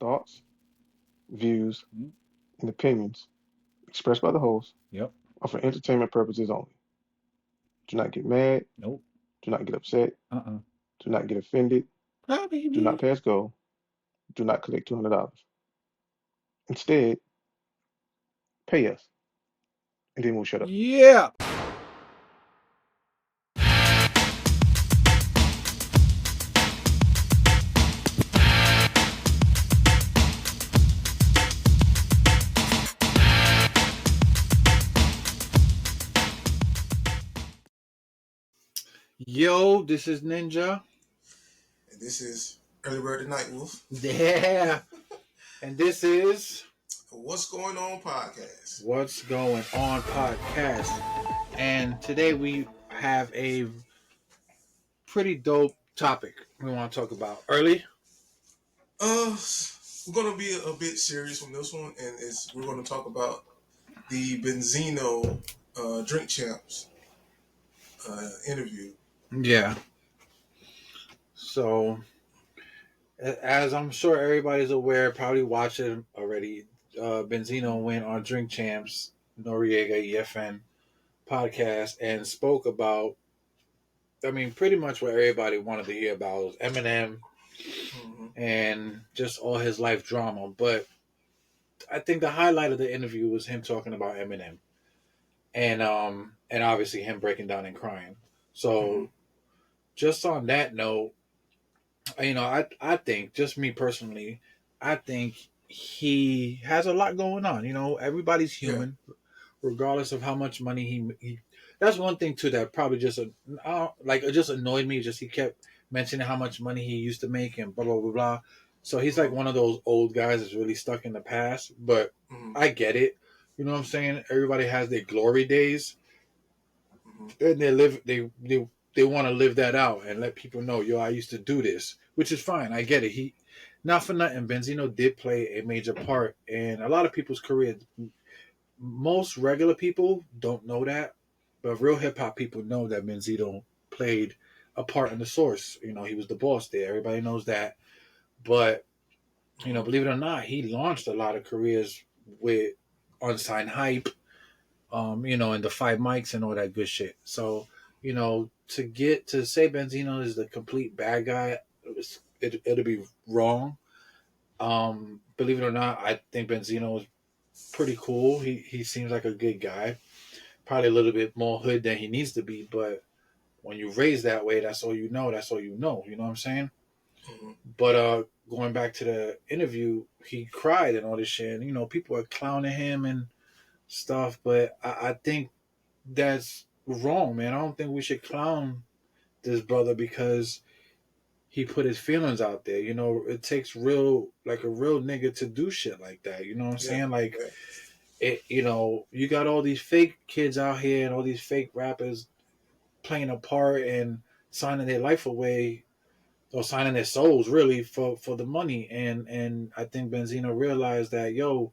thoughts, views, Mhm. and opinions expressed by the host Yep. are for entertainment purposes only. Do not get mad. Nope. Do not get upset. Uh-uh. Do not get offended. Ah, Do not baby. pass go. Do not collect $200. Instead, pay us, and then we'll shut up. Yeah. Yo, this is Ninja. And this is Early Bird the Night Wolf. Yeah. And this is What's Going On podcast. What's Going On podcast. And today we have a pretty dope topic we want to talk about. Early? Uh, we're gonna be a bit serious on this one, and we're gonna talk about the Benzino Drink Champs interview. Yeah. So, as I'm sure everybody's aware, probably watched it already. Benzino went on Drink Champs, Noriega EFN podcast and spoke about, I mean, pretty much what everybody wanted to hear about was Eminem Mm-hmm. and just all his life drama. But I think the highlight of the interview was him talking about Eminem and obviously him breaking down and crying. Mm-hmm. So just on that note, I think, just me personally, I think he has a lot going on. Everybody's Yeah. human, regardless of how much money he. That's one thing too that probably just like it just annoyed me. Just he kept mentioning how much money he used to make and blah blah blah blah. So he's like Mm-hmm. one of those old guys that's really stuck in the past. But Mm-hmm. I get it. You know what I'm saying? Everybody has their glory days, Mm-hmm. and they want to live that out and let people know, yo, I used to do this, which is fine. I get it. He, not for nothing, Benzino did play a major part in a lot of people's career. Most regular people don't know that, but real hip hop people know that Benzino played a part in the source. He was the boss there. Everybody knows that. But Mm-hmm. believe it or not, he launched a lot of careers with unsigned hype, and the five mics and all that good shit. So, to get to say Benzino is the complete bad guy, it'll be wrong. Believe it or not, I think Benzino is pretty cool. He seems like a good guy. Probably a little bit more hood than he needs to be, but when you raise that way, that's all you know. That's all you know. You know what I'm saying? Mm-hmm. But going back to the interview, he cried and all this shit. And, people are clowning him and stuff, but I think that's wrong, man. I don't think we should clown this brother because he put his feelings out there. It takes like a real nigga to do shit like that. You know what I'm Yeah. saying? Like, Yeah. you got all these fake kids out here and all these fake rappers playing a part and signing their life away or signing their souls really for the money. And I think Benzino realized that, yo,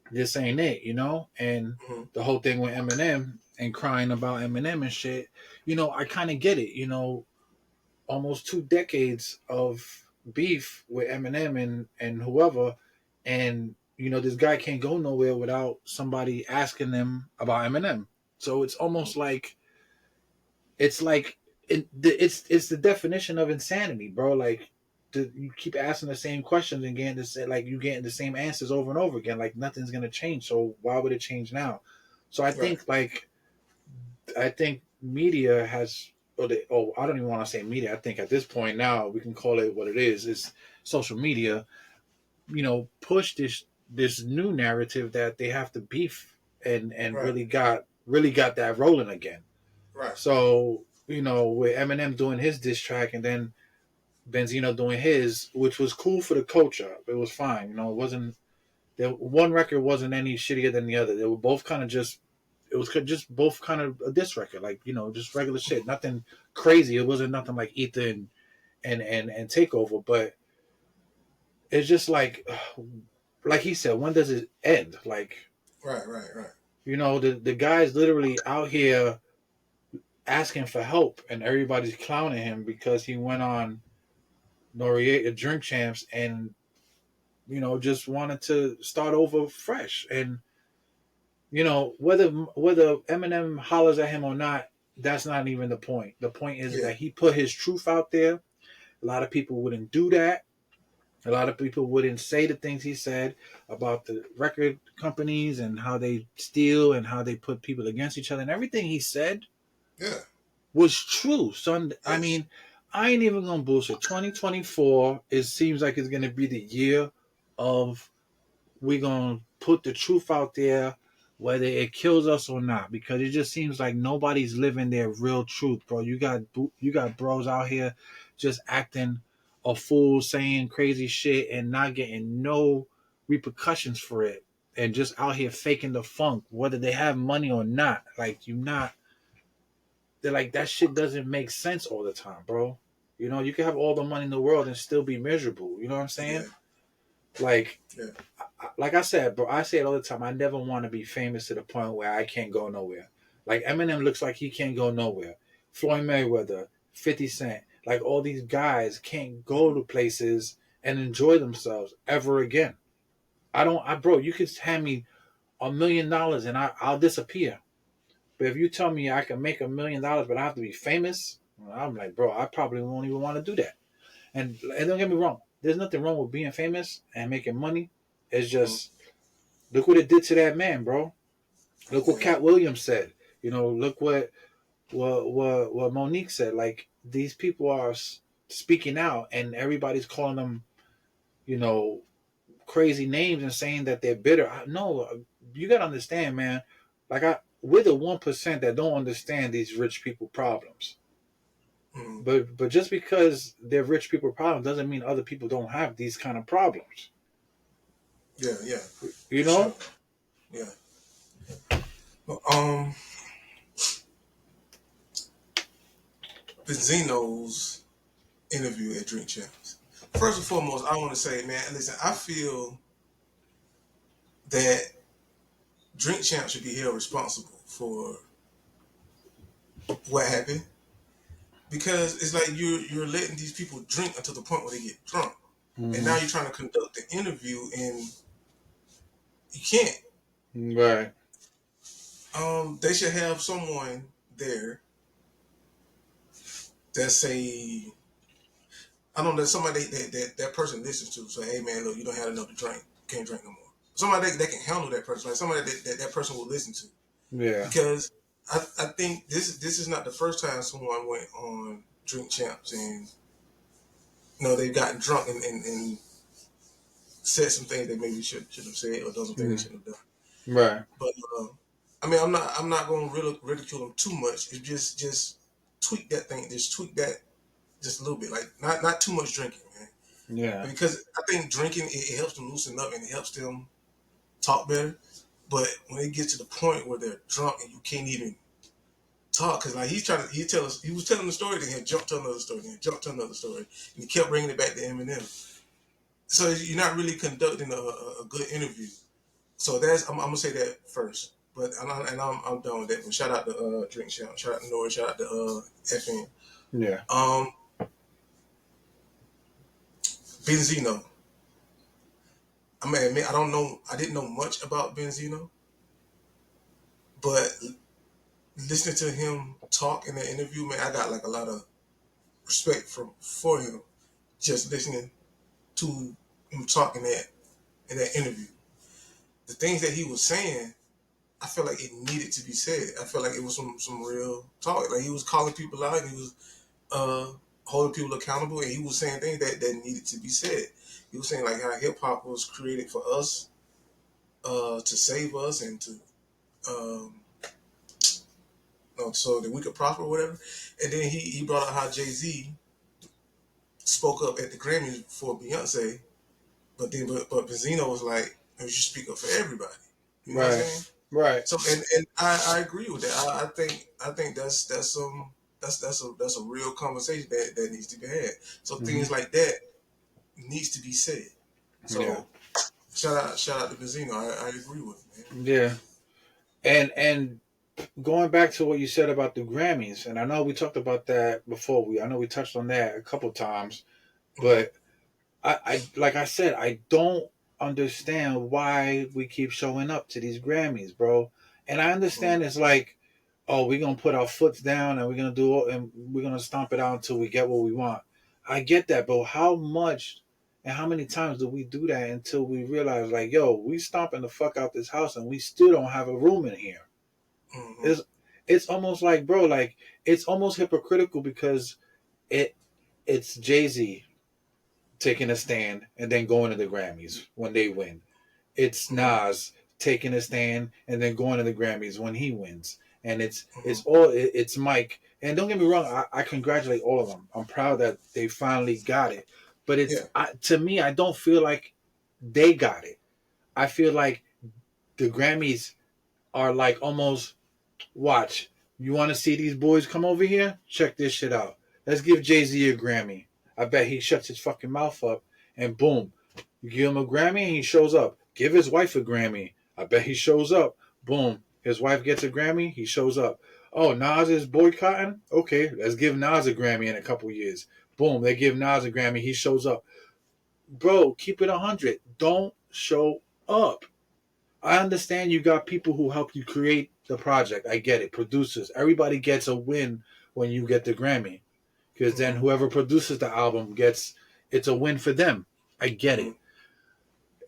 this ain't it, and Mm-hmm. the whole thing with Eminem and crying about Eminem and shit, I kind of get it. Almost 2 decades of beef with Eminem and whoever, and this guy can't go nowhere without somebody asking them about Eminem. So it's almost like it's the definition of insanity, bro. Like, you keep asking the same questions and getting this, like, you getting the same answers over and over again. Like, nothing's gonna change. So why would it change now? So Right. I think media has, I don't even want to say media. I think at this point now we can call it what it is. Is social media, push this new narrative that they have to beef and Right. really got that rolling again. Right. So, with Eminem doing his diss track and then Benzino doing his, which was cool for the culture. It was fine. It wasn't, one record wasn't any shittier than the other. They were both kind of just, it was just both kind of a diss record, like, just regular shit. Nothing crazy. It wasn't nothing like Ether and Takeover, but it's just like he said, when does it end? Like, Right. Right. Right. the guy's literally out here asking for help and everybody's clowning him because he went on Noriega Drink Champs and just wanted to start over fresh. And whether Eminem hollers at him or not, that's not even the point. The point is Yeah. that he put his truth out there. A lot of people wouldn't do that. A lot of people wouldn't say the things he said about the record companies and how they steal and how they put people against each other. And everything he said Yeah. was true, son. I Yes. mean, I ain't even gonna bullshit. 2024, it seems like it's gonna be the year of we're gonna put the truth out there, whether it kills us or not, because it just seems like nobody's living their real truth, bro. You got bros out here just acting a fool, saying crazy shit, and not getting no repercussions for it, and just out here faking the funk, whether they have money or not. Like you not, they're like that shit doesn't make sense all the time, bro. You can have all the money in the world and still be miserable. You know what I'm saying? Yeah. Like Yeah. like I said, bro, I say it all the time. I never want to be famous to the point where I can't go nowhere. Like Eminem looks like he can't go nowhere. Floyd Mayweather, 50 Cent, like all these guys can't go to places and enjoy themselves ever again. Bro, you could hand me $1 million and I'll disappear. But if you tell me I can make $1 million, but I have to be famous, I'm like, bro, I probably won't even want to do that. And don't get me wrong, there's nothing wrong with being famous and making money. It's Mhm. just look what it did to that man, bro. Look what Yeah. Cat Williams said. Look what Monique said. Like these people are speaking out, and everybody's calling them, you know, crazy names and saying that they're bitter. No, you gotta understand, man. We're the 1% that don't understand these rich people problems. Mhm. But just because they're rich people problems doesn't mean other people don't have these kind of problems. Yeah. Yeah. You For sure. know? Yeah. But, Benzino's interview at Drink Champs. First and foremost, I want to say, man, listen, I feel that Drink Champs should be held responsible for what happened because it's like you're letting these people drink until the point where they get drunk, and now Mm-hmm. you're trying to conduct the interview and you can't. Right. They should have someone there that say, I don't know, that somebody that person listens to. So, hey man, look, you don't have enough to drink. You can't drink no more. Somebody that can handle that person, like somebody that person will listen to. Yeah. Because I think this is not the first time someone went on Drink Champs and they've gotten drunk and said some things they maybe should have said or done some things they Mm. shouldn't have done. Right. But I mean, I'm not going to ridicule them too much. It's just tweak that thing, just tweak that just a little bit, like not too much drinking, man. Yeah. Because I think drinking it helps them loosen up and it helps them talk better. But when it gets to the point where they're drunk and you can't even talk, because like he was telling the story, then he jumped to another story, then he jumped to another story, and he kept bringing it back to Eminem. So you're not really conducting a good interview. So I'm gonna say that first. But I'm done with that. But shout out to Drink Shout, shout out to Nora, shout out to FN. Yeah. Um, Benzino. I mean, admit I don't know. I didn't know much about Benzino, but listening to him talk in that interview, man, I got like a lot of respect for him. Just listening to him talking in that interview, the things that he was saying, I felt like it needed to be said. I felt like it was some real talk. Like he was calling people out and he was uh, holding people accountable, and he was saying things that needed to be said. He was saying like how hip hop was created for us, to save us and to um, so that we could prosper or whatever. And then he brought up how Jay-Z spoke up at the Grammys for Beyonce, but Benzino was like, you should speak up for everybody. You know what I'm Right. saying? Right. So and I agree with that. I think that's some that's a real conversation that needs to be had. So Mm-hmm. things like that needs to be said. Yeah. So shout out to Benzino. I agree with him, man. Yeah. And going back to what you said about the Grammys, and I know we talked about that before. I touched on that a couple times, Mm-hmm. but I like I said, I don't. understand why we keep showing up to these Grammys, bro. And I understand it's like, oh, we're gonna put our foots down and we're gonna do and we're gonna stomp it out until we get what we want. I get that, but how much and how many times do we do that until we realize, like, yo, we stomping the fuck out this house and we still don't have a room in here? Mm-hmm. It's almost like, bro, like it's almost hypocritical because it it's Jay-Z taking a stand and then going to the Grammys when they win. It's Mm-hmm. Nas taking a stand and then going to the Grammys when he wins. And Mm-hmm. it's Mike. And don't get me wrong, I congratulate all of them. I'm proud that they finally got it. But Yeah. to me, I don't feel like they got it. I feel like the Grammys are like almost, watch. You want to see these boys come over here? Check this shit out. Let's give Jay-Z a Grammy. I bet he shuts his fucking mouth up and boom. You give him a Grammy and he shows up. Give his wife a Grammy. I bet he shows up. Boom. His wife gets a Grammy. He shows up. Oh, Nas is boycotting? Okay, let's give Nas a Grammy in a couple years. Boom. They give Nas a Grammy. He shows up. Bro, keep it 100. Don't show up. I understand you got people who help you create the project. I get it. Producers. Everybody gets a win when you get the Grammy. Because then Mm-hmm. whoever produces the album gets, it's a win for them. I get Mm-hmm. it.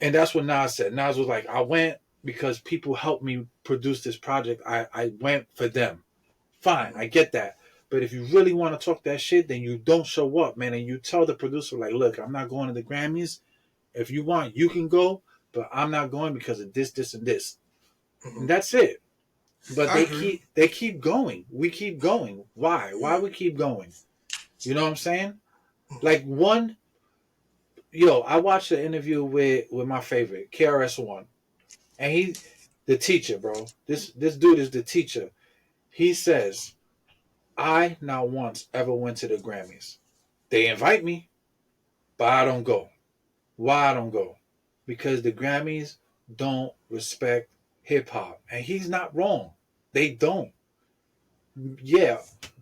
And that's what Nas said. Nas was like, I went because people helped me produce this project. I went for them. Fine, I get that. But if you really want to talk that shit, then you don't show up, man. And you tell the producer, like, look, I'm not going to the Grammys. If you want, you can go, but I'm not going because of this, this, and this. Mm-hmm. And that's it. But I agree. they keep going. We keep going. Why? Why Yeah. we keep going? You know what I'm saying? Mm-hmm. Like one, yo, I watched an interview with my favorite, KRS-One. And he, the teacher, bro. This dude is the teacher. He says, I not once ever went to the Grammys. They invite me, but I don't go. Why I don't go? Because the Grammys don't respect hip hop. And he's not wrong. They don't. Yeah,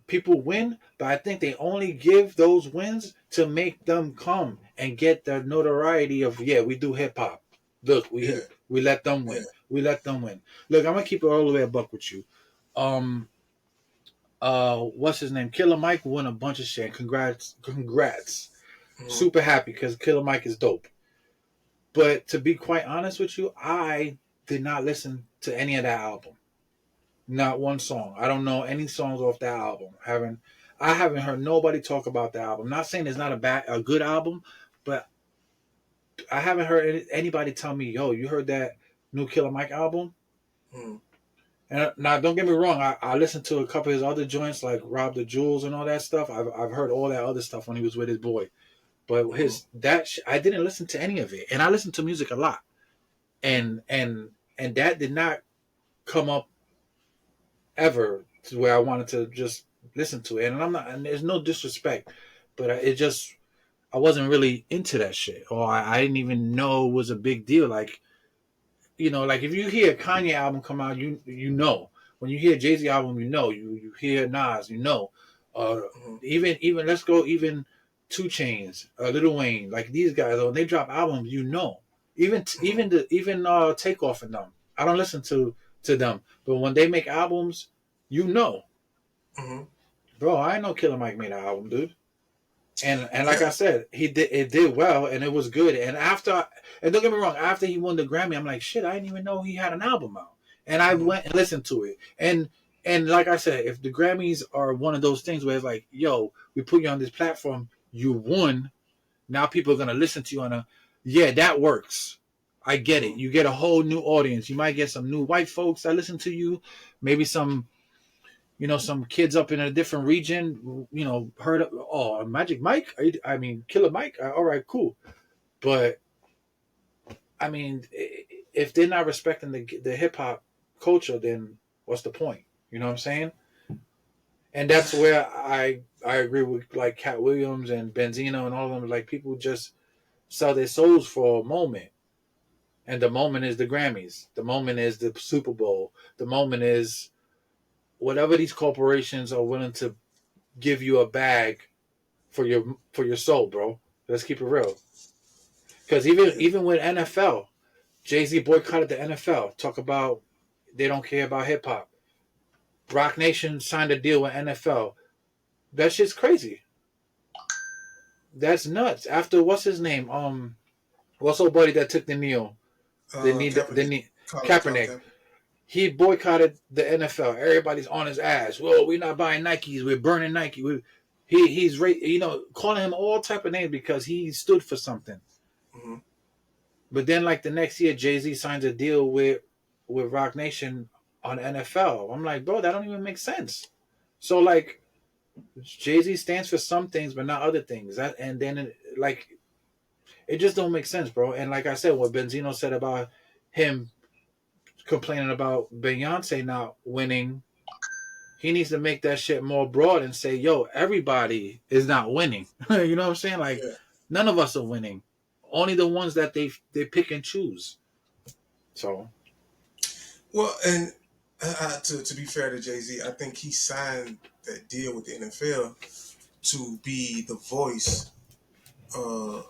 people win, but I think they only give those wins to make them come and get the notoriety of, yeah, we do hip hop. Look, Yeah. we let them Yeah. win. We let them win. Look, I'm gonna keep it all the way a buck with you. Um what's his name? Killer Mike won a bunch of shit. Congrats. Mm-hmm. Super happy because Killer Mike is dope. But to be quite honest with you, I did not listen to any of that album. Not one song. I don't know any songs off that album. I haven't heard nobody talk about the album. Not saying it's not a good album, but I haven't heard anybody tell me, "Yo, you heard that new Killer Mike album?" Mm-hmm. And now, don't get me wrong. I listened to a couple of his other joints, like Rob the Jewels and all that stuff. I've heard all that other stuff when he was with his boy. But Mm-hmm. I didn't listen to any of it, and I listen to music a lot, and that did not come up ever to where I wanted to just listen to it. And I'm not, and there's no disrespect, but it just, I wasn't really into that shit, or I didn't even know it was a big deal. Like, you know, like if you hear a Kanye album come out, you know. When you hear Jay Z album, you know. You hear Nas, you know. Uh, Mm-hmm. even let's go even 2 Chainz, Lil Wayne, like these guys, when they drop albums, you know. Even Takeoff and them. I don't listen to them, but when they make albums, you know, Mm-hmm. bro. I know Killer Mike made an album, dude. And like Yeah. I said, it did well and it was good. And don't get me wrong, after he won the Grammy, I'm like, shit, I didn't even know he had an album out. And I Mm-hmm. went and listened to it. And like I said, if the Grammys are one of those things where it's like, yo, we put you on this platform, you won, now people are gonna listen to you on a, yeah, that works. I get it. Mm-hmm. You get a whole new audience. You might get some new white folks that listen to you, maybe some kids up in a different region, heard of, oh, Magic Mike. I mean, Killer Mike. All right, cool. But I mean, if they're not respecting the hip hop culture, then what's the point? You know what I'm saying? And that's where I agree with like Cat Williams and Benzino and all of them. Like people just sell their souls for a moment, and the moment is the Grammys. The moment is the Super Bowl. The moment is whatever these corporations are willing to give you a bag for your soul, bro. Let's keep it real. Because even with NFL, Jay-Z boycotted the NFL. Talk about they don't care about hip hop. Rock Nation signed a deal with NFL. That shit's crazy. That's nuts. After what's his name? What's old buddy that took the knee? The Kaepernick. knee. Colin Kaepernick. Kaepernick. He boycotted the NFL. Everybody's on his ass. Well, we're not buying Nikes. We're burning Nike. He's calling him all type of names because he stood for something. Mm-hmm. But then, like the next year, Jay-Z signs a deal with Rock Nation on NFL. I'm like, bro, that don't even make sense. So like, Jay-Z stands for some things, but not other things. It just don't make sense, bro. And like I said, what Benzino said about him complaining about Beyonce not winning, he needs to make that shit more broad and say, yo, everybody is not winning. You know what I'm saying? Like, Yeah. none of us are winning. Only the ones that they pick and choose. So. Well, and to be fair to Jay-Z, I think he signed that deal with the NFL to be the voice of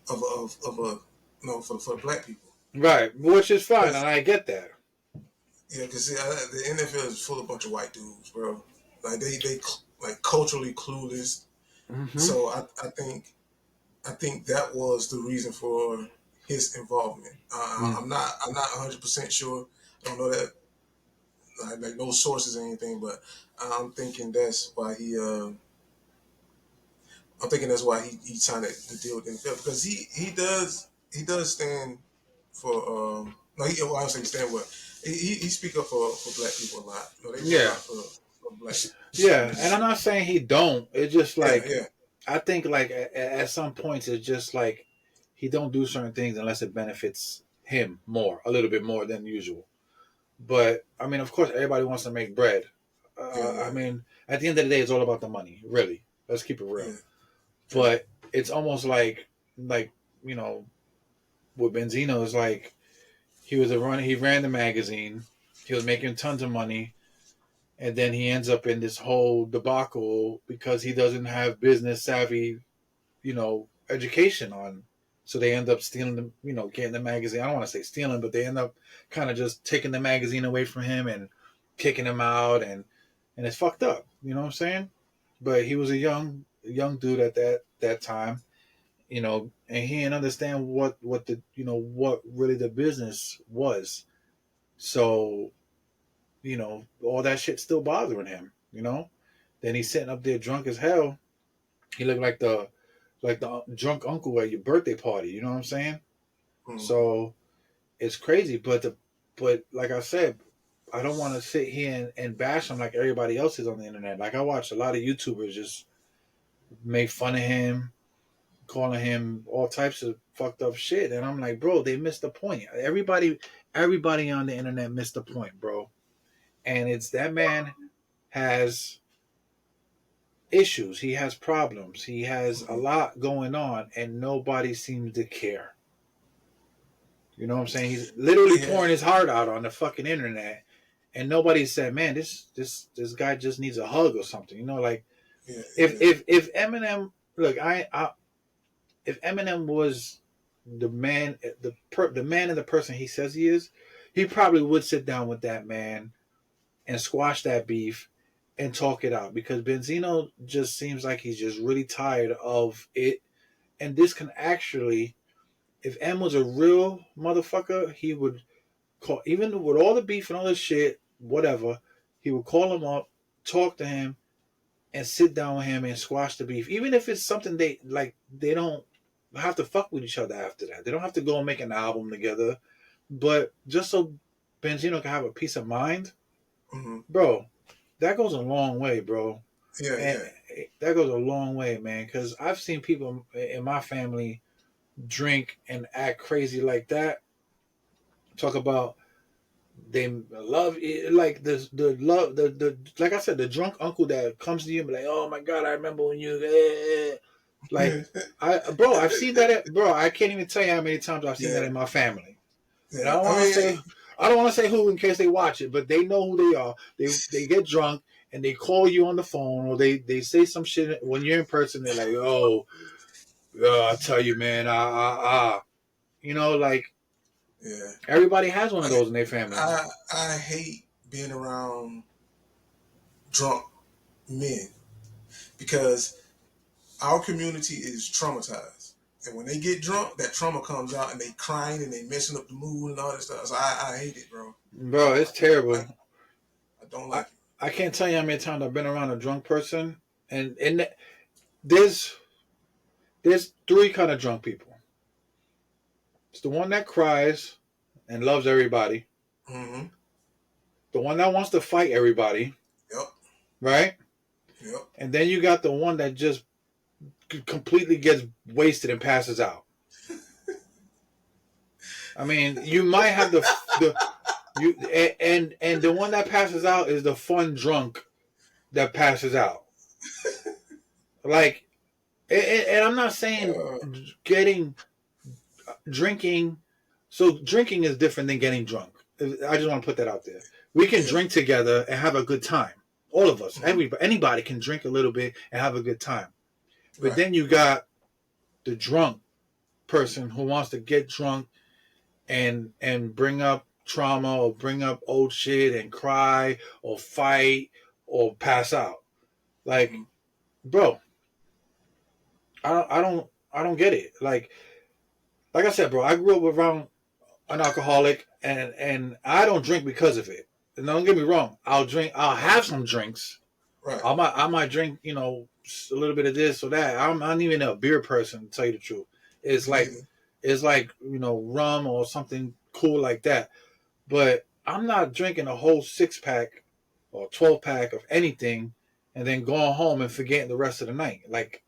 a for black people. Right, which is fine, and I get that. Yeah, because the NFL is full of a bunch of white dudes, bro. Like they like culturally clueless. Mm-hmm. So I think that was the reason for his involvement. I'm not 100% sure. I don't know that like no sources or anything, but I'm thinking that's why he signed the deal with the NFL because he does stand for no he well, I don't say stand but he speak up for black people a lot. You know, they do a lot for black people. Yeah, and I'm not saying he don't. It's just like yeah. I think like at some points it's just like he don't do certain things unless it benefits him a little bit more than usual. But I mean, of course, everybody wants to make bread. I mean, at the end of the day, it's all about the money. Really, let's keep it real. Yeah. But it's almost like you know, with Benzino is like he ran the magazine, he was making tons of money, and then he ends up in this whole debacle because he doesn't have business savvy, education on. So they end up stealing the, getting the magazine. I don't want to say stealing, but they end up kind of just taking the magazine away from him and kicking him out, and it's fucked up. You know what I'm saying? But he was a young dude at that time, and he didn't understand what what really the business was. So, all that shit still bothering him. Then he's sitting up there drunk as hell. He looked like the drunk uncle at your birthday party. You know what I'm saying? Mm-hmm. So it's crazy, but like I said, I don't want to sit here and bash him like everybody else is on the internet. Like I watch a lot of YouTubers just make fun of him, calling him all types of fucked up shit, and I'm like, bro, they missed the point. Everybody on the internet missed the point, bro. And it's that man has issues. He has problems. He has a lot going on, and nobody seems to care. You know what I'm saying? He's literally pouring his heart out on the fucking internet, and nobody said, "Man, this guy just needs a hug or something." If Eminem, look, if Eminem was the man, the man and the person he says he is, he probably would sit down with that man and squash that beef and talk it out, because Benzino just seems like he's just really tired of it. And this can actually, if M was a real motherfucker, he would call, even with all the beef and all this shit, whatever, he would call him up, talk to him, and sit down with him and squash the beef. Even if it's something they don't have to fuck with each other after that. They don't have to go and make an album together. But just so Benzino can have a peace of mind, bro, that goes a long way, bro. That goes a long way, man. Because I've seen people in my family drink and act crazy like that. Talk about they love it, like the love the like I said, the drunk uncle that comes to you and be like, "Oh my god, I remember when you like I've seen that bro. I can't even tell you how many times I've seen that in my family. And I don't want to say who in case they watch it, but they know who they are. They get drunk and they call you on the phone, or they say some shit when you're in person. They're like, "Oh, I tell you, man, You know, like Yeah. everybody has one of I those in their family. I hate being around drunk men because our community is traumatized. And when they get drunk, that trauma comes out and they crying and they messing up the mood and all that stuff. So I hate it, bro. Bro, it's Like terrible. I don't I, like it. I can't tell you how many times I've been around a drunk person, and there's there's three kind of drunk people. It's the one that cries and loves everybody, Mm-hmm. the one that wants to fight everybody, Yep. right? Yep. And then you got the one that just completely gets wasted and passes out. I mean, you might have the you and the one that passes out is the fun drunk that passes out. Like, and I'm not saying Uh, getting drinking. So drinking is different than getting drunk. I just want to put that out there. We can yeah. drink together and have a good time. All of us, Mm-hmm. anybody can drink a little bit and have a good time. But Right. then you got the drunk person who wants to get drunk and bring up trauma or bring up old shit and cry or fight or pass out. Like, Mm-hmm. bro, I don't get it. Like I said, bro, I grew up around an alcoholic and I don't drink because of it. And don't get me wrong, I'll have some drinks. Right. I might drink, a little bit of this or that. I'm not even a beer person, to tell you the truth. It's Me like neither. it's like, rum or something cool like that. But I'm not drinking a whole 6 pack or 12 pack of anything and then going home and forgetting the rest of the night. Like,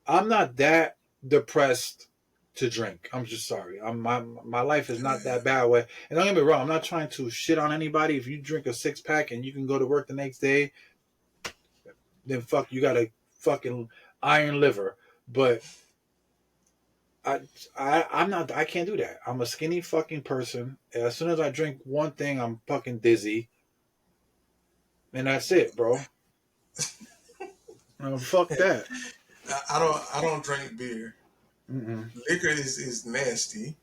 I'm not that depressed to drink. I'm just sorry. My life is not Yeah. that bad. Where, and don't get me wrong, I'm not trying to shit on anybody. If you drink a 6 pack and you can go to work the next day, then fuck, you got a fucking iron liver. But I, I'm not. I can't do that. I'm a skinny fucking person. As soon as I drink one thing, I'm fucking dizzy, and that's it, bro. Fuck that. I don't drink beer. Mm-mm. Liquor is nasty.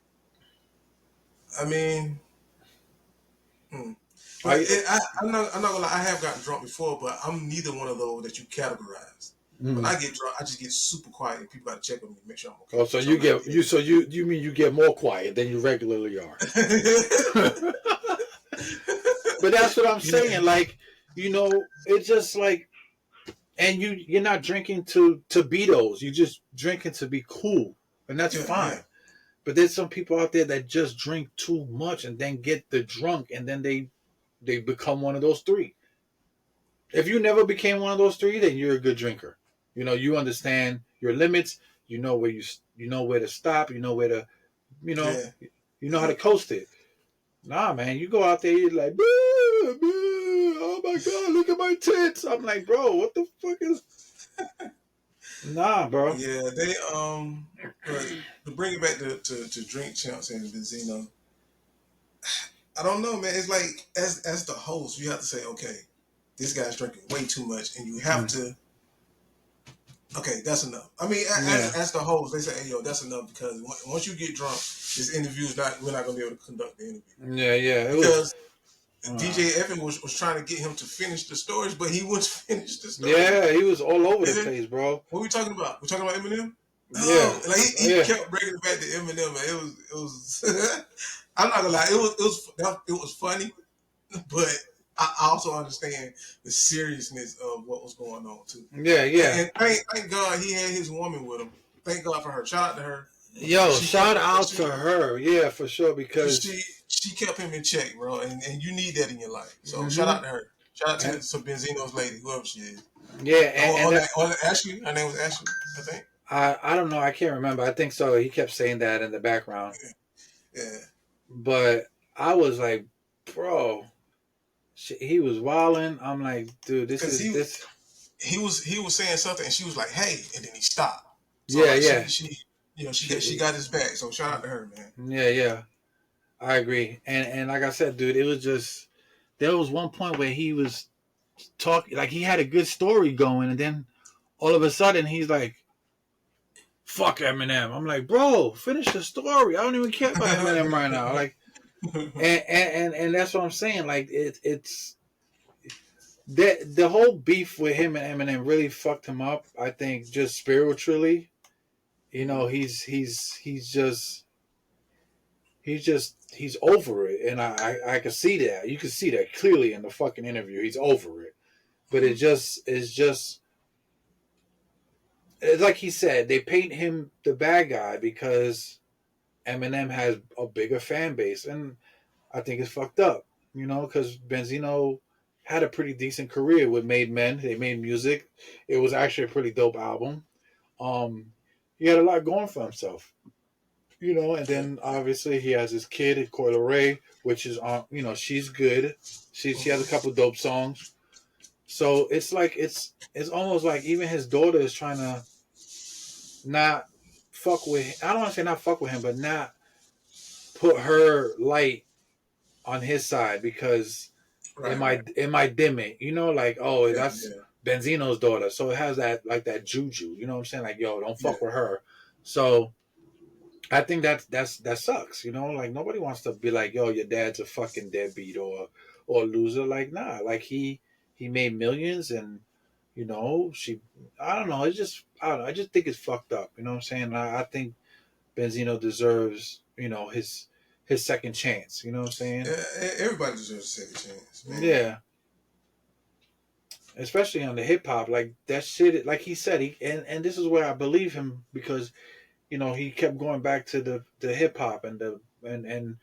I mean, hmm. But I. I'm not gonna lie. I have gotten drunk before, but I'm neither one of those that you categorize. When Mm. I get drunk, I just get super quiet, and people gotta check on me, make sure I'm okay, Oh, so make sure you I'm not get you. So you mean you get more quiet than you regularly are? dead. But that's what I'm Yeah, saying. Like, it's just like, and you're not drinking to be those. You're just drinking to be cool, and that's yeah, yeah. fine. But there's some people out there that just drink too much and then get the drunk, and then they become one of those three. If you never became one of those three, then you're a good drinker. You understand your limits. You know where to stop. You know where to you know Yeah, you know how yeah. to coast it. Nah, man, you go out there, you're like, "Boo, boo, oh my god, look at my tits." I'm like, bro, what the fuck is? Nah, bro. Yeah, they but to bring it back to drink champs and Benzino, I don't know, man. It's like as the host, you have to say, okay, this guy's drinking way too much, and you have Mm, to, okay, that's enough. I mean, yeah, as the host, they say, hey, yo, that's enough because once you get drunk, this interview is not. We're not gonna be able to conduct the interview yeah, yeah. It was. because DJ Evan was trying to get him to finish the stories, but he wouldn't finish the story. Yeah, he was all over And the then, place, bro. what are we talking about? We're talking about Eminem. Yeah, Oh, like he yeah, kept bringing it back to Eminem, man. It was. I'm not gonna lie, it was funny, but I also understand the seriousness of what was going on too. yeah, And, yeah. and thank God he had his woman with him. Thank God for her. Shout out to her. Yo, She kept shout out to her. Yeah, for sure. Because she kept him in check, bro. And you need that in your life. So shout hmm out to her. Shout out and to Benzino's lady, whoever she is. yeah, On that on Ashley, her name was Ashley, I think. I don't know. I can't remember. I think so. He kept saying that in the background, Yeah, but I was like, bro, he was wilding. I'm like, dude, this because is he this. he was saying something, and she was like, "Hey," and then he stopped. So Yeah, like yeah, she got his back. So shout out to her, man. yeah, yeah. I agree. And like I said, dude, it was just there was one point where he was talking like he had a good story going, and then all of a sudden he's like fuck Eminem. I'm like, bro, finish the story. I don't even care about Eminem right now. Like, and that's what I'm saying. Like, it's the whole beef with him and Eminem really fucked him up. I think just spiritually. You know, he's over it, and I can see that. You can see that clearly in the fucking interview. He's over it, but it's like he said. They paint him the bad guy because Eminem has a bigger fan base, and I think it's fucked up. You know, because Benzino had a pretty decent career with Made Men. They made music. It was actually a pretty dope album. Um, he had a lot going for himself. You know, and Yeah. then obviously he has his kid, Coil Ray, which is on. You know, she's good. She has a couple dope songs. So it's like it's almost like even his daughter is trying to not fuck with. I don't want to say not fuck with him, but not put her light on his side because Right, right. it might dim it. You know, like oh Yeah, that's yeah, Benzino's daughter, so it has that like that juju. You know what I'm saying? Like yo, don't yeah, fuck with her. So I think that sucks. You know, like nobody wants to be like yo, your dad's a fucking deadbeat or a loser. Like nah, like he made millions and you know she. I don't know. It's just I don't know. I just think it's fucked up. You know what I'm saying? I think Benzino deserves you know his second chance. You know what I'm saying? yeah. Everybody deserves a second chance, man. Yeah. Especially on the hip hop, like that shit. Like he said, and this is where I believe him because you know he kept going back to the hip hop and the and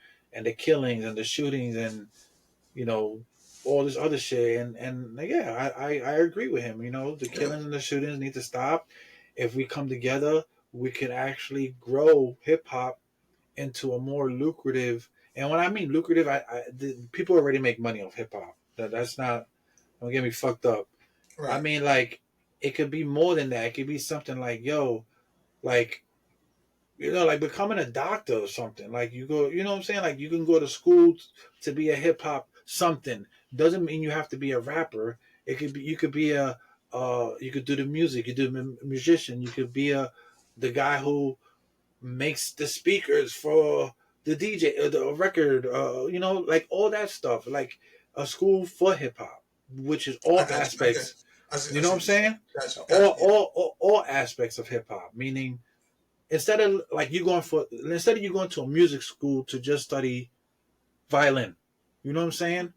the killings and the shootings and you know all this other shit and yeah, I agree with him. You know the Yeah, killings and the shootings need to stop. If we come together, we can actually grow hip hop into a more lucrative. And when I mean lucrative, people already make money off hip hop. That's not. Don't get me fucked up. I right. mean, like, it could be more than that. It could be something like, yo, like, you know, like becoming a doctor or something. Like, you go, you know what I'm saying? Like, you can go to school to be a hip hop something. Doesn't mean you have to be a rapper. It could be, you could be you could do the music. You do musician. You could be the guy who makes the speakers for the DJ, the record, you know, like all that stuff. Like a school for hip hop, which is I all got you. I got you. aspects. I You know see what what I'm you're saying. saying? Got you. Yeah. All aspects of hip hop. Meaning, instead of like instead of you going to a music school to just study violin, you know what I'm saying?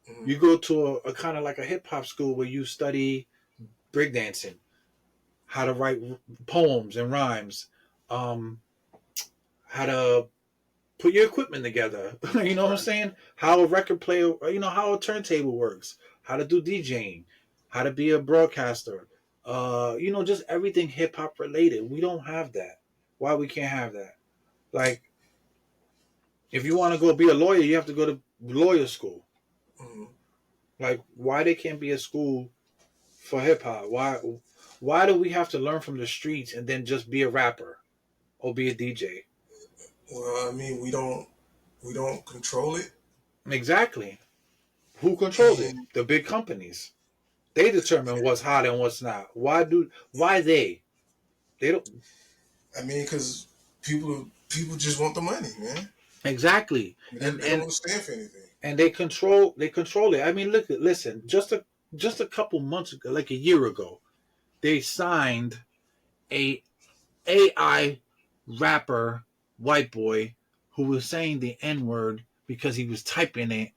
Mm-hmm. You go to a kind of like a hip hop school where you study breakdancing, how to write poems and rhymes, um, how to put your equipment together. You know what I'm Right. saying? How a record player, you know, how a turntable works, how to do DJing, how to be a broadcaster. You know, just everything hip hop related. We don't have that. Why we can't have that? Like, if you want to go be a lawyer, you have to go to lawyer school. Mm-hmm. Like, why they can't be a school for hip hop? Why do we have to learn from the streets and then just be a rapper or be a DJ? Well, I mean, we don't control it, Exactly. Who controls it? and The big companies. They determine what's hot and what's not. Why they? They don't I mean, because people just want the money, man. exactly. They, And they don't and understand for anything. and they control it. I mean, look, listen, just a couple months ago, like a year ago, they signed a AI rapper white boy who was saying the N word because he was typing it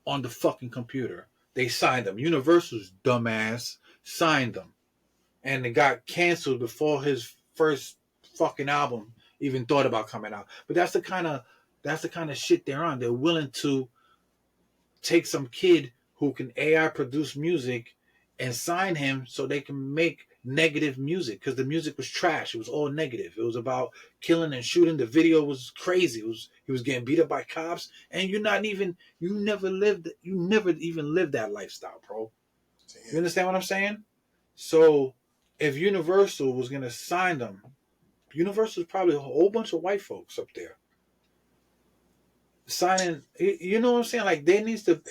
on the fucking computer. They signed him. Universal's dumbass signed them. And it got canceled before his first fucking album even thought about coming out. But that's the kind of shit they're on. They're willing to take some kid who can AI produce music and sign him so they can make negative music because the music was trash. It was all negative. It was about killing and shooting. The video was crazy. It was he was getting beat up by cops, and you never even lived that lifestyle, bro. You Damn. understand what I'm saying? So if Universal was gonna sign them, Universal's probably a whole bunch of white folks up there signing. You know what I'm saying? Like they needs to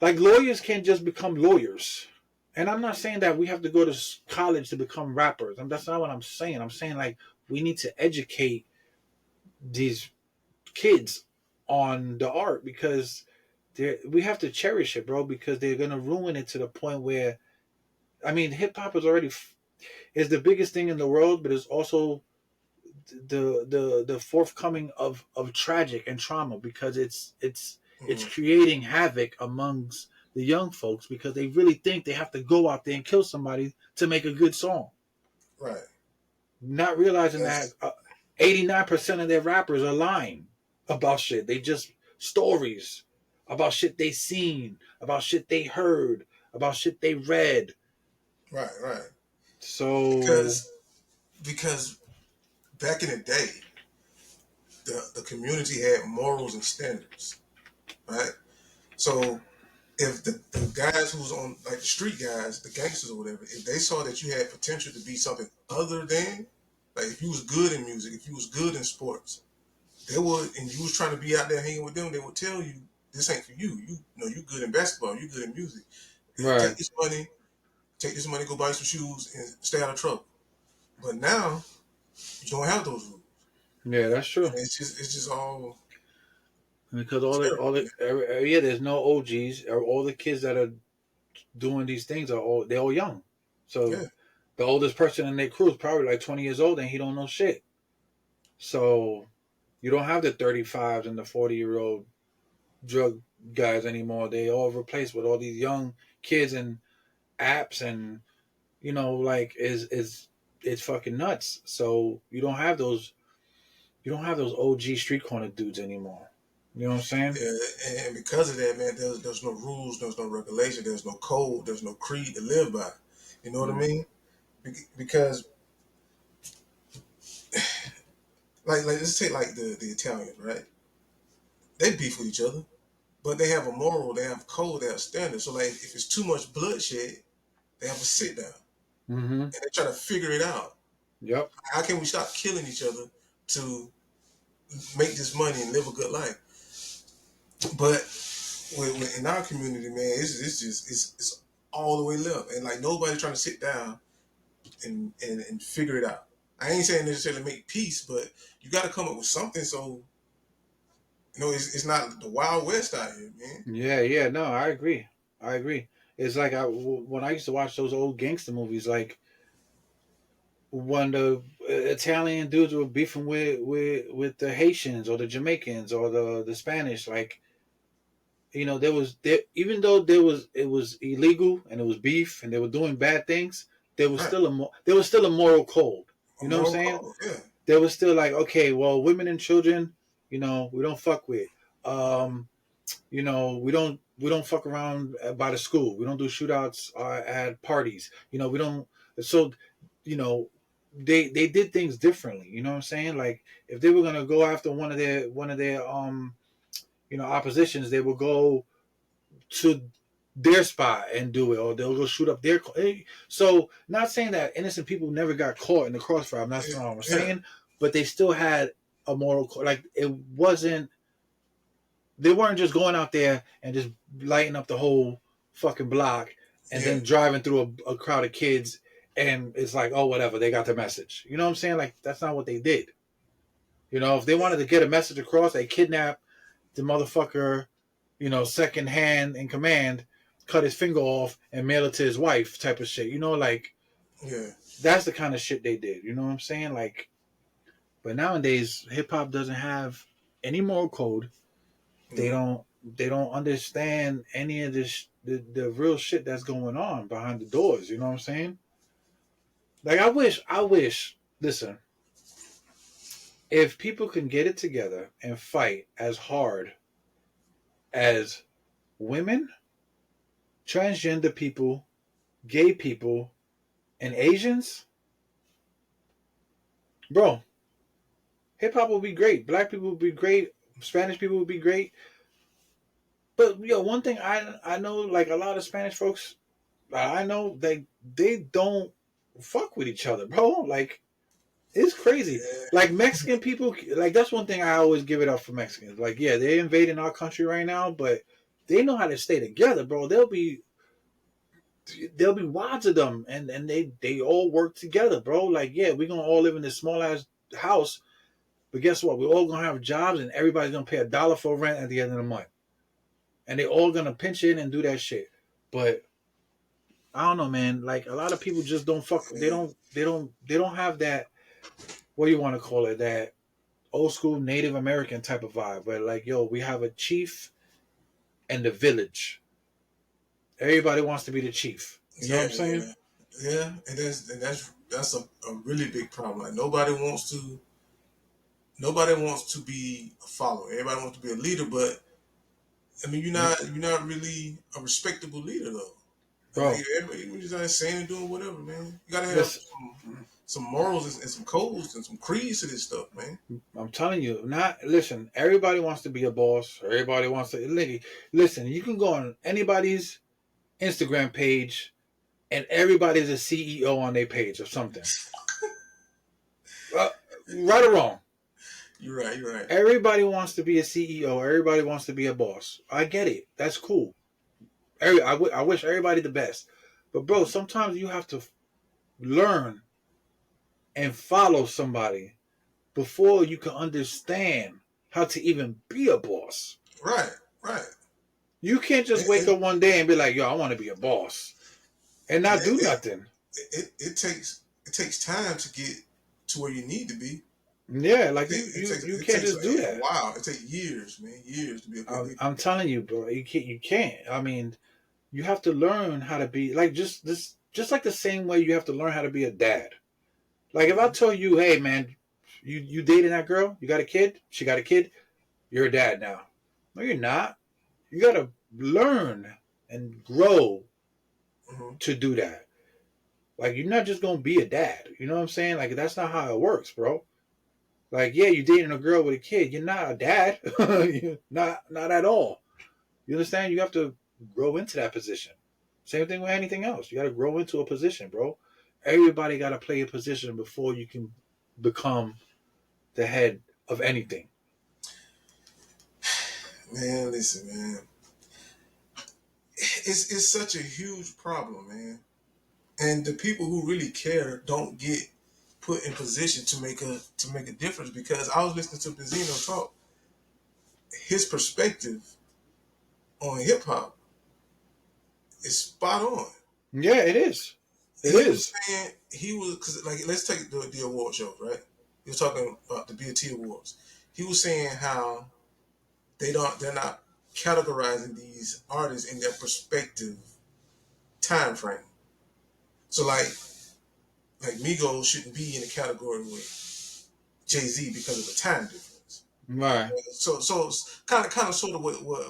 like lawyers can't just become lawyers And I'm not saying that we have to go to college to become rappers. That's not what I'm saying. I'm saying like we need to educate these kids on the art because we have to cherish it, bro. Because they're gonna ruin it to the point where, I mean, hip hop is already is the biggest thing in the world, but it's also the forthcoming of tragic and trauma because it's Mm-hmm. creating havoc amongst the young folks because they really think they have to go out there and kill somebody to make a good song, Right. not realizing that That's 89% of their rappers are lying about shit. They just stories about shit they seen, about shit they heard, about shit they read. right. Right. So Because back in the day, the community had morals and standards, right? So if the guys who was on like the street guys, the gangsters or whatever, if they saw that you had potential to be something other than, like if you was good in music, if you was good in sports, they would, and you was trying to be out there hanging with them, they would tell you this ain't for you. You know you good in basketball, you good in music. right, Take this money, go buy some shoes, and stay out of trouble. But now you don't have those rules. yeah, that's true. And it's just all Because terrible. yeah, there's no OGs. All the kids that are doing these things they're all young. So Yeah, the oldest person in their crew is probably like 20 years old and he don't know shit. So you don't have the 35s and the 40-year-old drug guys anymore. They all replaced with all these young kids and apps and like is it's fucking nuts. So you don't have those OG street corner dudes anymore. You know what I'm saying? yeah. And because of that, man, there's no rules, there's no regulation, there's no code, there's no creed to live by. You know what I Mm. mean? Because like let's take like the Italians, right? They beef with each other, but they have a moral, they have code, they have standards. So like if it's too much bloodshed, they have a sit down Mm-hmm. and they try to figure it out. Yep. How can we stop killing each other to make this money and live a good life? But in our community, man, it's just it's all the way left, and like nobody's trying to sit down and figure it out. I ain't saying necessarily make peace, but you got to come up with something so it's not the Wild West out here, man. Yeah, yeah, no, I agree. I agree. It's like when I used to watch those old gangster movies, like when the Italian dudes were beefing with the Haitians or the Jamaicans or the Spanish, like there was there even though it was illegal and it was beef and they were doing bad things, Right, there was still a moral code. a You know what I'm moral saying? code, yeah, There was still like, okay, well, women and children, we don't fuck with. Um, we don't fuck around by the school. We don't do shootouts at parties. We don't. So, you know, they did things differently. You know what I'm saying? Like if they were gonna go after one of their oppositions, they would go to their spot and do it, or they'll go shoot up their. So, not saying that innocent people never got caught in the crossfire. I'm not yeah, what I'm yeah, saying, but they still had a moral code. Like it wasn't. They weren't just going out there and just lighting up the whole fucking block and yeah, then driving through a crowd of kids and it's like, oh, whatever, they got the message. You know what I'm saying? Like that's not what they did. If they wanted to get a message across, they kidnapped the motherfucker, second hand in command, cut his finger off and mail it to his wife, type of shit. Like yeah. that's the kind of shit they did. You know what I'm saying? Like, but nowadays hip hop doesn't have any moral code. They No, don't understand any of this the real shit that's going on behind the doors. You know what I'm saying? Like I wish. Listen, if people can get it together and fight as hard as women, transgender people, gay people, and Asians, bro, hip hop will be great. Black people will be great. Spanish people will be great. But one thing I know, like a lot of Spanish folks, I know they don't fuck with each other, bro. Like it's crazy. yeah, Like Mexican people, like that's one thing I always give it up for Mexicans. Like yeah, they're invading our country right now, but they know how to stay together, bro. They'll be there'll be wads of them, and they all work together, bro. Like, yeah, we're gonna all live in this small ass house, but guess what? We're all gonna have jobs, and everybody's gonna pay $1 for rent at the end of the month, and they all gonna pinch in and do that shit. But I don't know, man. Like, a lot of people just don't fuck. They don't have that. What do you want to call it? That old school Native American type of vibe, where like, yo, we have a chief and the village. Everybody wants to be the chief. You know what Yeah, I'm saying? yeah, yeah. And that's a really big problem. Like nobody wants to be a follower. Everybody wants to be a leader, but I mean, you're not really a respectable leader though. Like Bro, everybody just not saying and doing whatever, man. You gotta have listen, some morals and some codes and some creeds to this stuff, man. I'm telling you, not listen. Everybody wants to be a boss. Everybody wants to listen. You can go on anybody's Instagram page, and everybody's a CEO on their page or something. Uh, right or wrong, You're right. You're right. everybody wants to be a CEO. Everybody wants to be a boss. I get it. That's cool. I wish everybody the best, but bro, sometimes you have to learn and follow somebody before you can understand how to even be a boss. Right. Right. You can't just wake It, up one day and be like, yo, I want to be a boss and not do it, nothing. it takes time to get to where you need to be. Yeah, like It, it takes you it can't takes just do a that. while. It takes years, man, years to be a good leader. I'm telling you, bro, you can't. I mean, you have to learn how to be like just like the same way you have to learn how to be a dad. Like if I Mhm. tell you, hey man, you dating that girl, you got a kid, she got a kid, you're a dad now. No, you're not. You gotta learn and grow Mhm. to do that. Like you're not just gonna be a dad. You know what I'm saying? Like that's not how it works, bro. Like yeah, you're dating a girl with a kid. You're not a dad. Not at all. You understand? You have to grow into that position. Same thing with anything else. You got to grow into a position, bro. Everybody got to play a position before you can become the head of anything. Man, listen, man. It's such a huge problem, man. And the people who really care don't get put in position to make a difference. Because I was listening to Benzino talk, his perspective on hip hop is spot on. Yeah, it is. It He was is. saying because like let's take the award shows, right? He was talking about the BET Awards. He was saying how they're not categorizing these artists in their perspective time frame. So like Migos shouldn't be in the category with Jay-Z because of the time difference. Right. So it's kind of sort of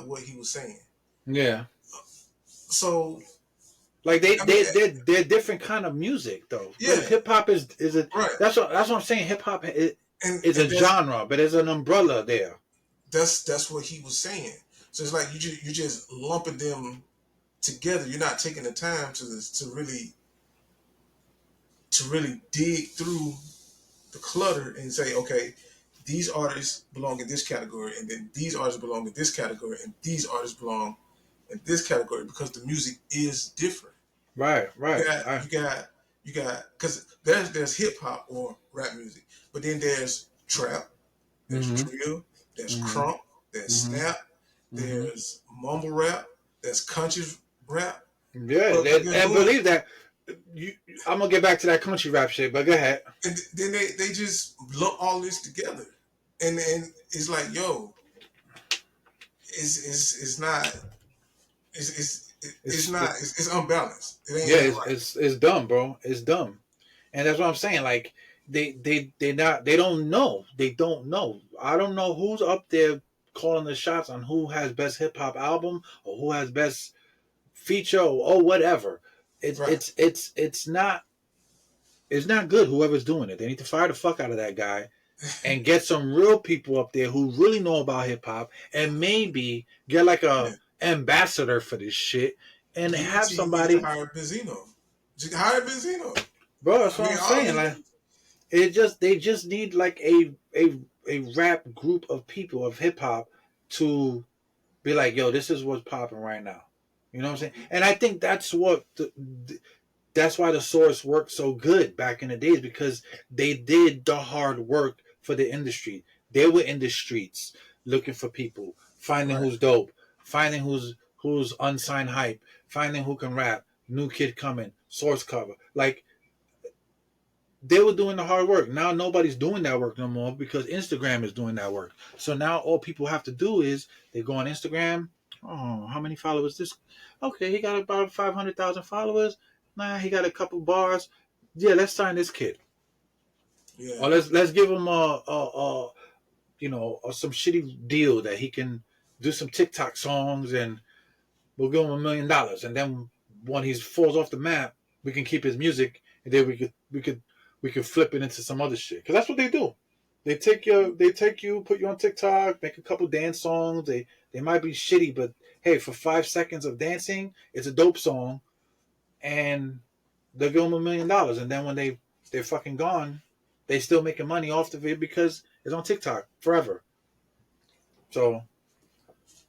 what he was saying. Yeah. So Like they I mean, they they're different kind of music though. yeah, Hip hop is a right, that's what I'm saying. Hip hop is and a genre, but there's an umbrella there. that's what he was saying. So it's like you're just lumping them together. You're not taking the time to really dig through the clutter and say, okay, these artists belong in this category, and then these artists belong in this category, and these artists belong in this category because the music is different. Right. You Right. got you got you got because there's hip hop or rap music, but then there's trap, there's Mm-hmm. drill, there's Mm-hmm. crunk, there's Mm-hmm. snap, Mm-hmm. there's mumble rap, there's country rap. Yeah, But then and boom, believe that. You, I'm gonna get back to that country rap shit, but go ahead. and then they just lump all this together, and it's like, yo, it's not it's It's not it, it's unbalanced. It yeah, ain't it's, right. it's it's dumb, bro. It's dumb, and that's what I'm saying. Like they don't know. They don't know. I don't know who's up there calling the shots on who has best hip hop album or who has best feature or whatever. It's Right. it's it's it's not it's not good. Whoever's doing it, they need to fire the fuck out of that guy and get some real people up there who really know about hip hop and maybe get like a Yeah. ambassador for this shit and have BET need to somebody, hire Benzino. Just hire Benzino. bro. That's I what mean, I'm all saying. he Like needs. they just need like a rap group of people of hip hop to be like, yo, this is what's popping right now. You know what I'm saying? And I think that's what that's why the Source worked so good back in the days, because they did the hard work for the industry. They were in the streets looking for people, finding Right. who's dope, finding who's unsigned hype, finding who can rap, new kid coming, Source cover. Like, they were doing the hard work. Now nobody's doing that work no more because Instagram is doing that work. So now all people have to do is they go on Instagram. Oh, how many followers this? Okay, he got about 500,000 followers. Nah, he got a couple bars. Yeah, let's sign this kid. Yeah. Or let's give him some shitty deal that he can do some TikTok songs, and we'll give him $1 million. And then when he falls off the map, we can keep his music, and then we could flip it into some other shit. Because that's what they do. They take you, put you on TikTok, make a couple dance songs. They might be shitty, but hey, for 5 seconds of dancing, it's a dope song, and they'll give them $1 million. And then when they're fucking gone, they still making money off of it because it's on TikTok forever. So,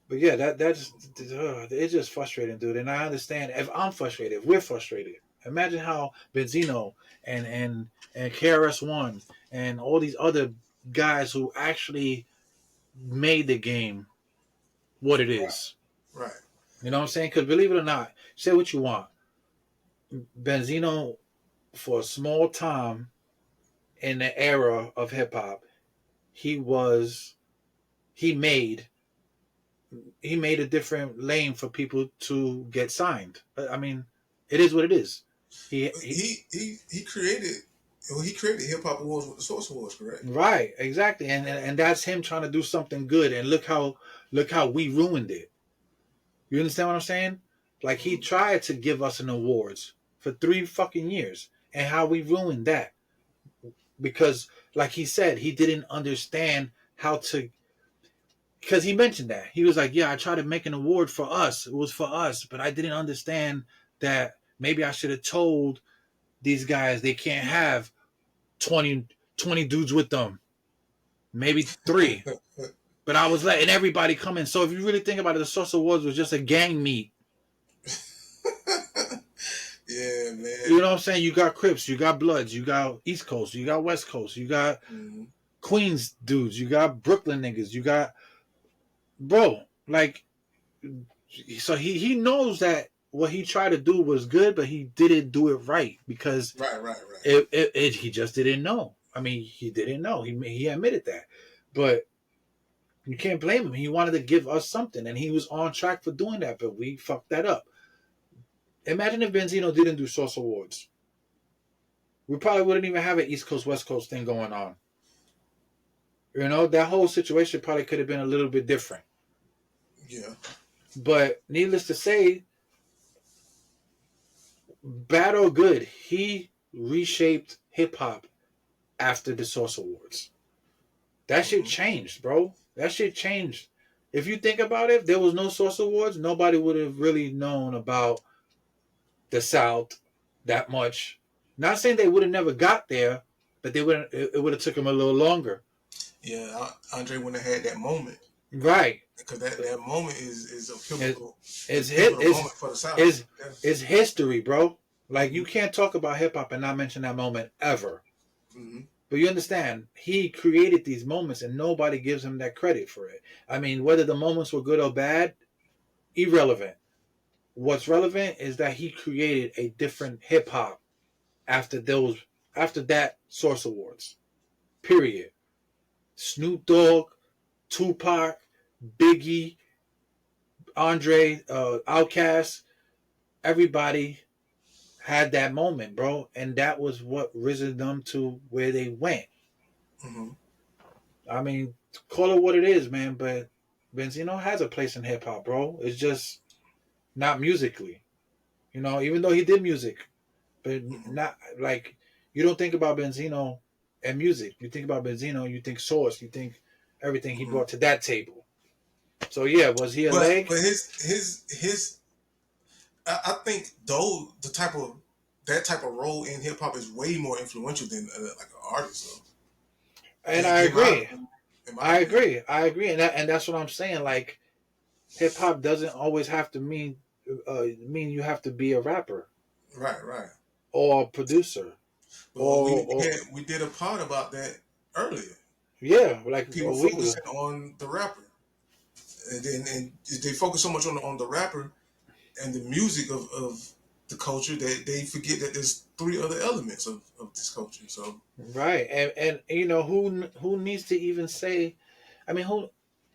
but yeah, that's it's just frustrating, dude. And I understand if I'm frustrated, if we're frustrated. Imagine how Benzino and KRS-One and all these other guys who actually made the game what it is. Right. You know what I'm saying? Because believe it or not, say what you want, Benzino, for a small time in the era of hip hop, he was he made he made a different lane for people to get signed. I mean, it is what it is. He created. Well, he created Hip Hop Awards with the Source Awards, correct? Right, exactly, and that's him trying to do something good. And look how we ruined it. You understand what I'm saying? Like, he tried to give us an awards for 3 fucking years, and how we ruined that because, like he said, he didn't understand how to. Because he mentioned that he was like, "Yeah, I tried to make an award for us. It was for us, but I didn't understand that maybe I should have told these guys they can't have 20 dudes with them, maybe three." But I was letting everybody come in. So if you really think about it, the Source Awards was just a gang meet. Yeah, man. You know what I'm saying? You got Crips, you got Bloods, you got East Coast, you got West Coast, you got Queens dudes, you got Brooklyn niggas, you got bro. Like, so he knows that what he tried to do was good, but he didn't do it right because Right. he just didn't know. I mean, he didn't know. He admitted that, but you can't blame him. He wanted to give us something, and he was on track for doing that, but we fucked that up. Imagine if Benzino didn't do Source Awards. We probably wouldn't even have an East Coast, West Coast thing going on. You know, that whole situation probably could have been a little bit different. Yeah. But needless to say, bad or good, he reshaped hip hop after the Source Awards. That shit changed, bro. That shit changed. If you think about it, if there was no Source Awards, nobody would have really known about the South that much. Not saying they would have never got there, but they would. It would have took them a little longer. Yeah, Andre wouldn't have had that moment. Right. Because that moment is a pivotal, moment for the South. It's history, bro. Like, you can't talk about hip hop and not mention that moment ever. Mm-hmm. But you understand, he created these moments and nobody gives him that credit for it. I mean, whether the moments were good or bad, irrelevant. What's relevant is that he created a different hip hop after that Source Awards. Period. Snoop Dogg, Tupac, Biggie, Andre, Outkast, everybody had that moment, bro, and that was what risen them to where they went. Mm-hmm. I mean, call it what it is, man, but Benzino has a place in hip hop, bro. It's just not musically, even though he did music, but not like, you don't think about Benzino and music. You think about Benzino, you think Source, you think everything he brought to that table. So yeah, was he a leg? But his I think though that type of role in hip hop is way more influential than like an artist. So. And I agree. I agree, and that's what I'm saying. Like, hip hop doesn't always have to mean mean you have to be a rapper Right, right. or a producer But or we did a part about that earlier. yeah, like People a week ago. focusing on the rapper, and they focus so much on the rapper and the music of the culture that they forget that there's three other elements of this culture. So Right, and you know who needs to even say? I mean, who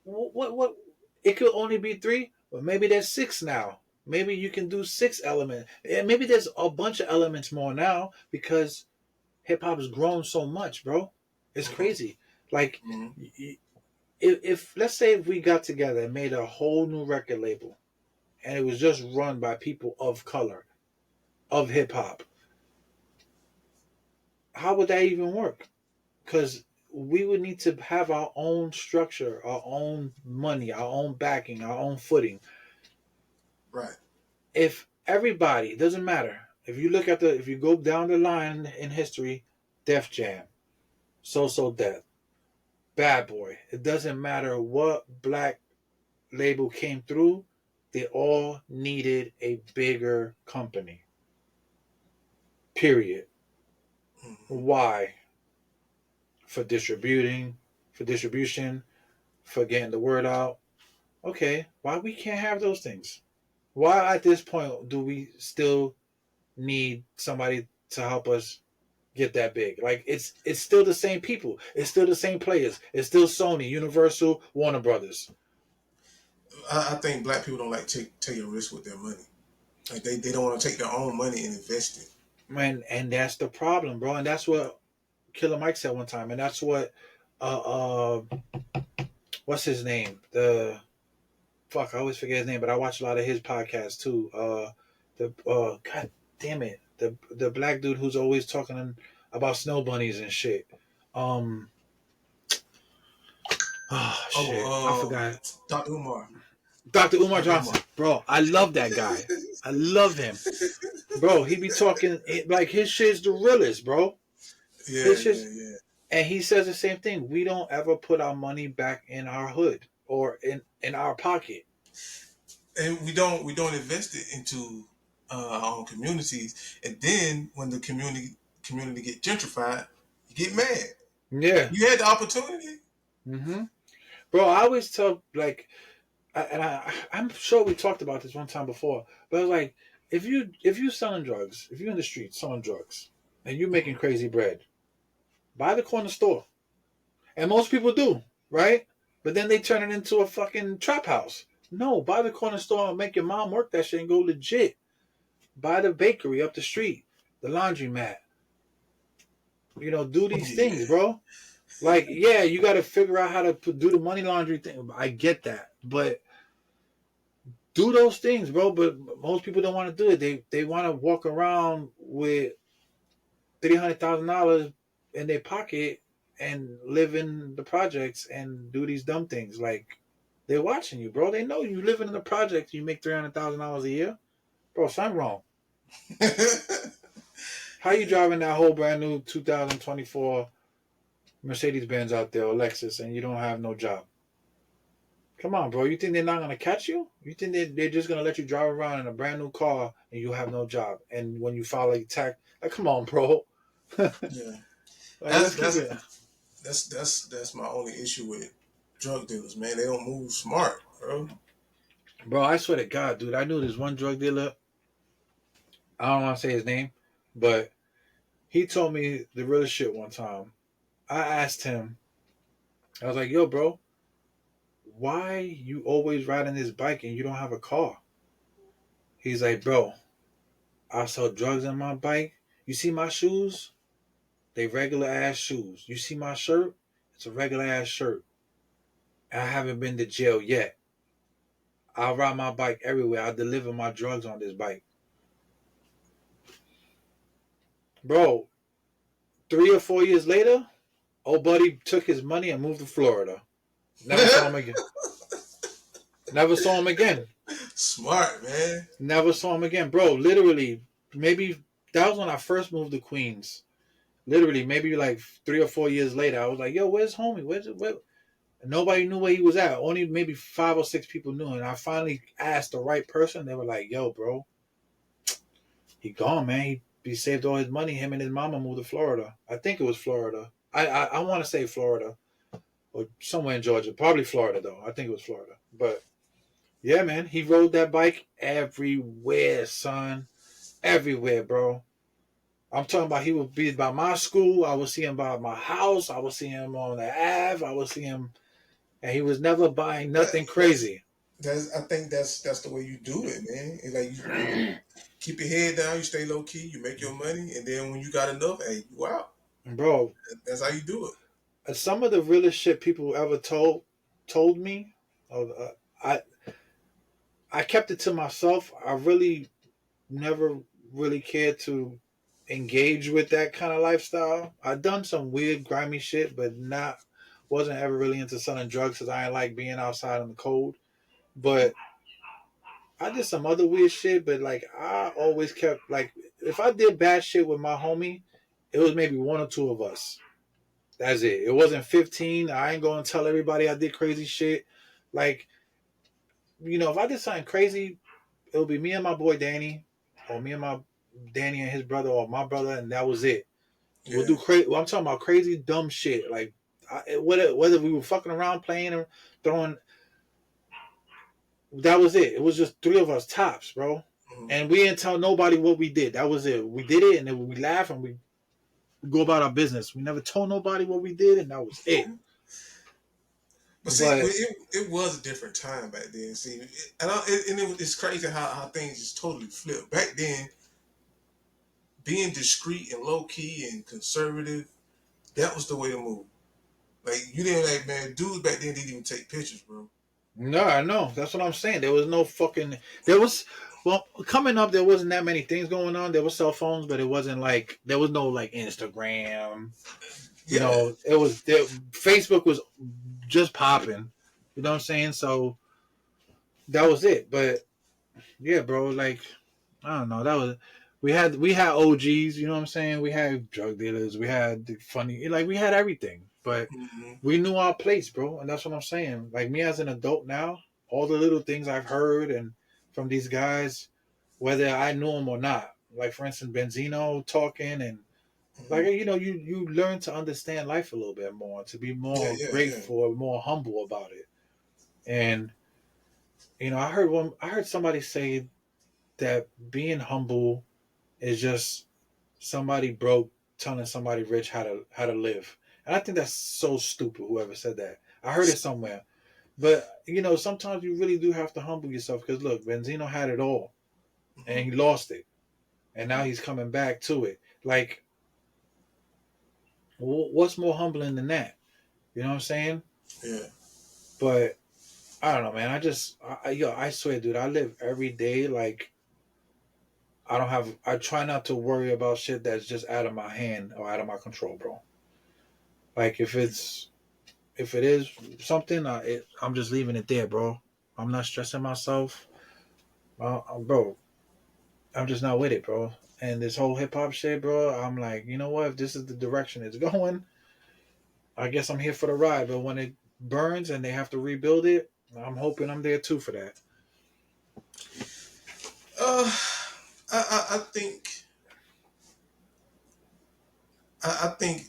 what? It could only be three, but maybe there's six now. Maybe you can do six elements, and maybe there's a bunch of elements more now because hip hop has grown so much, bro. It's mhm, crazy. Like, mhm. if let's say if we got together and made a whole new record label, and it was just run by people of color of hip hop, how would that even work? Because we would need to have our own structure, our own money, our own backing, our own footing. Right. If everybody, it doesn't matter. If you look at if you go down the line in history, Def Jam, So Death, Bad Boy, it doesn't matter what black label came through, they all needed a bigger company. Period. Mhm. Why? For distributing, for distribution, for getting the word out. Okay, why we can't have those things? Why at this point do we still need somebody to help us get that big? Like it's still the same people, it's still the same players, it's still Sony, Universal, Warner Brothers. I think black people don't like taking risks with their money. Like they don't want to take their own money and invest it. Man, and that's the problem, bro. And that's what Killer Mike said one time, and that's what uh what's his name? The fuck, I always forget his name, but I watch a lot of his podcasts too. The God damn it, the black dude who's always talking about snow bunnies and shit. Um, oh shit, I Oh, forgot. Dr. Umar. Dr. Umar Dr. Johnson, Umar. bro. I love that guy. I love him, bro. He be talking like his shit's the realest, bro. Yeah, His yeah, shit, yeah. and he says the same thing. We don't ever put our money back in our hood or in our pocket. And we don't invest it into our own communities. And then when the community get gentrified, you get mad. Yeah. You had the opportunity. Mm-hmm. Bro, I always tell like I'm sure we talked about this one time before, but I was like, if you selling drugs, if you're in the street selling drugs, and you're making crazy bread, buy the corner store, and most people do, right? But then they turn it into a fucking trap house. No, buy the corner store and make your mom work that shit and go legit. Buy the bakery up the street, the laundromat. You know, do these things, Yeah. bro. Like, yeah, you got to figure out how to do the money laundry thing. I get that, but do those things, bro. But most people don't want to do it. They want to walk around with $300,000 in their pocket and live in the projects and do these dumb things. Like they're watching you, bro. They know you living in the project. You make $300,000 a year, bro. Something wrong. How you driving that whole brand new 2024 Mercedes Benz out there or Lexus and you don't have no job? Come on, bro. You think they're not gonna catch you? You think they're just gonna let you drive around in a brand new car and you have no job? And when you file a tax, like, come on, bro. Like, Yeah. let's That's keep that's it, that's my only issue with drug dealers, man. They don't move smart, bro. bro. I swear to God, dude. I knew this one drug dealer. I don't want to say his name, but he told me the real shit one time. I asked him. I was like, "Yo, bro, why you always riding this bike and you don't have a car?" He's like, "Bro, I sell drugs on my bike. You see my shoes? They regular ass shoes. You see my shirt? It's a regular ass shirt. I haven't been to jail yet. I ride my bike everywhere. I deliver my drugs on this bike. Bro, 3 or 4 years later, old buddy took his money and moved to Florida. Never saw him again. Never saw him again. Smart, man. Never saw him again. Bro, literally, maybe that was when I first moved to Queens. Literally, maybe like 3 or 4 years later, I was like, yo, where's homie? Where's it? Where? Nobody knew where he was at. Only maybe 5 or 6 people knew. And I finally asked the right person. They were like, "Yo, bro, he gone, man. He saved all his money. Him and his mama moved to Florida. I think it was Florida. I want to say Florida or somewhere in Georgia. Probably Florida though. I think it was Florida. But yeah, man, he rode that bike everywhere, son. Everywhere, bro. I'm talking about he would be by my school. I would see him by my house. I would see him on the Ave. I would see him, and he was never buying That, nothing that's crazy, that's I think that's the way you do it, man. It's like you keep your head down, you stay low key, you make your money, and then when you got enough, hey, you out. bro. That's how you do it. Some of the realest shit people ever told me. I I kept it to myself. I really never really cared to engage with that kind of lifestyle. I done some weird grimy shit, but not wasn't ever really into selling drugs because I ain't like being outside in the cold. But I did some other weird shit. But like I always kept like if I did bad shit with my homie, it was maybe one or two of us. That's it. It wasn't 15. I ain't going to tell everybody I did crazy shit. Like, if I did something crazy, it would be me and my boy Danny, or me and my Danny and his brother, or my brother, and that was it. We'll Yeah. do crazy. Well, I'm talking about crazy, dumb shit. Like, whether we were fucking around, playing, or throwing, that was it. It was just three of us tops, bro. Mhm. And we didn't tell nobody what we did. That was it. We did it, and then we laugh and we go about our business. We never told nobody what we did, and that was it. But see, But it was a different time back then. See, it's crazy how things just totally flipped. Back then, being discreet and low key and conservative, that was the way to move. Like you didn't like man, dudes back then didn't even take pictures, bro. no, I know. That's what I'm saying. There was no fucking. There was. Well, coming up, there wasn't that many things going on. There were cell phones, but it wasn't like there was no like Instagram. Yeah. It was there. Facebook was just popping. You know what I'm saying? So that was it. But yeah, bro. Like I don't know. That was we had OGs. You know what I'm saying? We had drug dealers. We had the funny. Like we had everything. But Mm-hmm. we knew our place, bro, and that's what I'm saying. Like me as an adult now, all the little things I've heard and from these guys, whether I knew them or not. Like for instance, Benzino talking and like Mm-hmm. you learn to understand life a little bit more, to be Yeah, more yeah, yeah. grateful, more humble about it. And I heard somebody say that being humble is just somebody broke telling somebody rich how to live. And I think that's so stupid. Whoever said that, I heard it somewhere. But sometimes you really do have to humble yourself because look, Benzino had it all and Mm-hmm. he lost it, and now Mm-hmm. he's coming back to it. Like, what's more humbling than that? You know what I'm saying? Yeah. But I don't know, man. I swear, dude, I live every day like I don't have. I try not to worry about shit that's just out of my hand or out of my control, bro. Like if it is something, I'm just leaving it there, bro. I'm not stressing myself, bro. I'm just not with it, bro. And this whole hip hop shit, bro, I'm like, you know what? If this is the direction it's going, I guess I'm here for the ride. But when it burns and they have to rebuild it, I'm hoping I'm there too for that. Uh, I think I think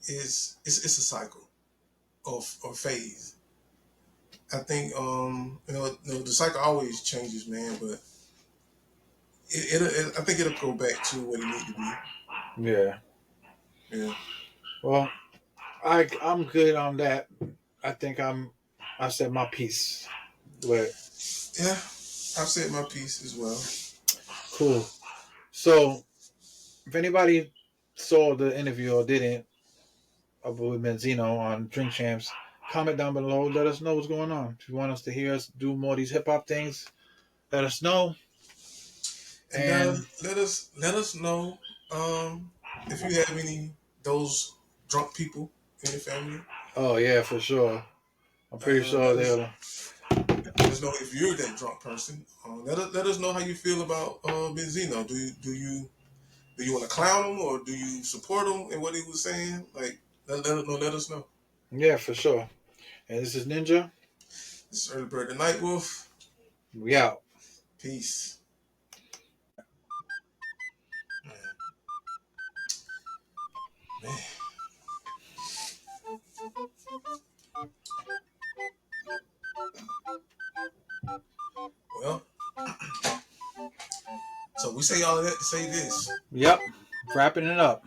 it's a cycle or phase. I think the cycle always changes, man. But I think it'll go back to what it need to be. Yeah. Yeah. Well, I'm good on that. I think I said my piece. But Yeah. I've said my piece as well. cool. So if anybody saw the interview or didn't with Benzino on Drink Champs, comment down below. Let us know what's going on. If you want us to hear us do more of these hip hop things, let us know. And And let us know if you have any those drunk people in your family. oh yeah, for sure. I'm pretty sure Let us they'll. let us know if you're that drunk person. Let us know how you feel about Benzino. Do you want to clown him or do you support him in what he was saying? Like let us know. Yeah, for sure. And this is Ninja. This is Early Bird the Night Wolf. We out. Peace. Man. Well, so we say all of that to say this. Yep. Wrapping it up.